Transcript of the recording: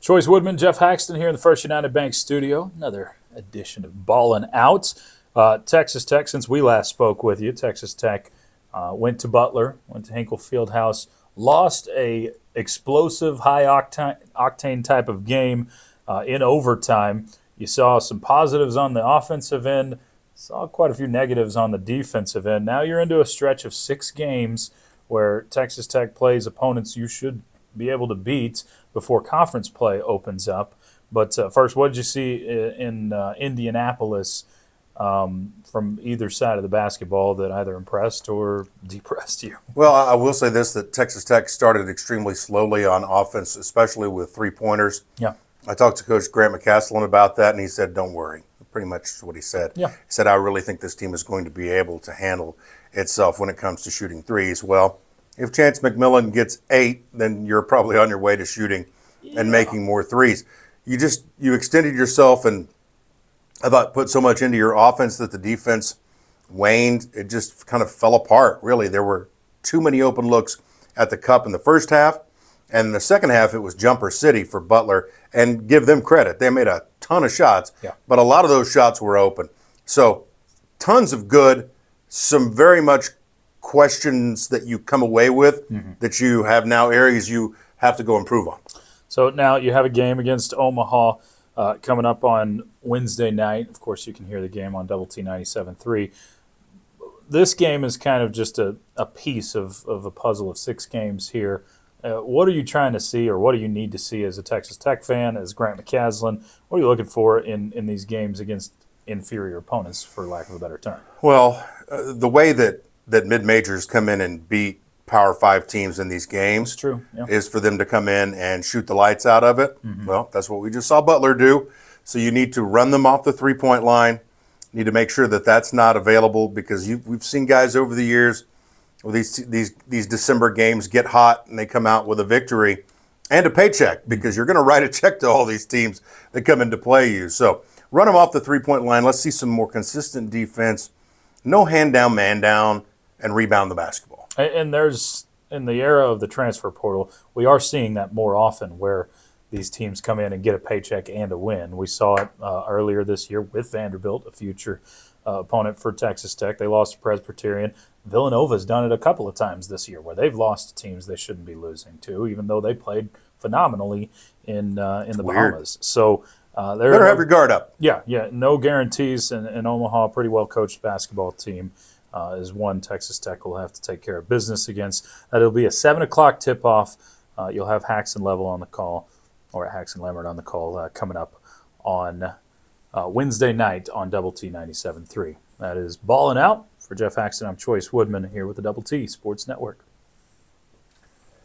Chois, Woodman, Geoff, Haxton here in the First United Bank studio. Another edition of Ballin' Out. Texas Tech, since we last spoke with you, Texas Tech went to Butler, went to Hinkle Fieldhouse, lost a explosive, high-octane type of game in overtime. You saw some positives on the offensive end, saw quite a few negatives on the defensive end. Now you're into a stretch of 6 games where Texas Tech plays opponents you should be able to beat before conference play opens up. But first, what did you see in Indianapolis from either side of the basketball that either impressed or depressed you? Well, I will say this, that Texas Tech started extremely slowly on offense, especially with three-pointers. Yeah. I talked to Coach Grant McCaslin about that, and he said, don't worry. Pretty much what he said. Yeah. He said, I really think this team is going to be able to handle itself when it comes to shooting threes. Well, if Chance McMillan gets 8, then you're probably on your way to shooting and making more threes. You extended yourself, and I thought put so much into your offense that the defense waned. It just kind of fell apart, really. There were too many open looks at the cup in the first half, and in the second half it was jumper city for Butler, and give them credit. They made a ton of shots, but a lot of those shots were open. So tons of good, some very much questions that you come away with that you have now areas you have to go improve on. So now you have a game against Omaha coming up on Wednesday night. Of course, you can hear the game on Double T 97.3. This game is kind of just a piece of a puzzle of 6 games here. What are you trying to see, or what do you need to see as a Texas Tech fan, as Grant McCaslin? What are you looking for in these games against inferior opponents, for lack of a better term? Well, the way that mid-majors come in and beat Power 5 teams in these games is for them to come in and shoot the lights out of it. Well, that's what we just saw Butler do. So you need to run them off the three-point line. You need to make sure that that's not available, because we've seen guys over the years with these December games get hot and they come out with a victory and a paycheck, because you're going to write a check to all these teams that come in to play you. So run them off the three-point line. Let's see some more consistent defense. No hand down, man down, and rebound the basketball. And there's, in the era of the transfer portal, we are seeing that more often, where these teams come in and get a paycheck and a win. We saw it earlier this year with Vanderbilt, a future opponent for Texas Tech. They lost to Presbyterian. Villanova's done it a couple of times this year, where they've lost to teams they shouldn't be losing to, even though they played phenomenally in the Bahamas. So better have your guard up. Yeah, no guarantees. And Omaha, a pretty well-coached basketball team, is one Texas Tech will have to take care of business against. It'll be a 7 o'clock tip-off. You'll have Haxton Level on the call, or Haxton Lemmert on the call, coming up on Wednesday night on Double T 97.3. That is Ballin' Out. For Geoff Haxton, I'm Chois Woodman here with the Double T Sports Network.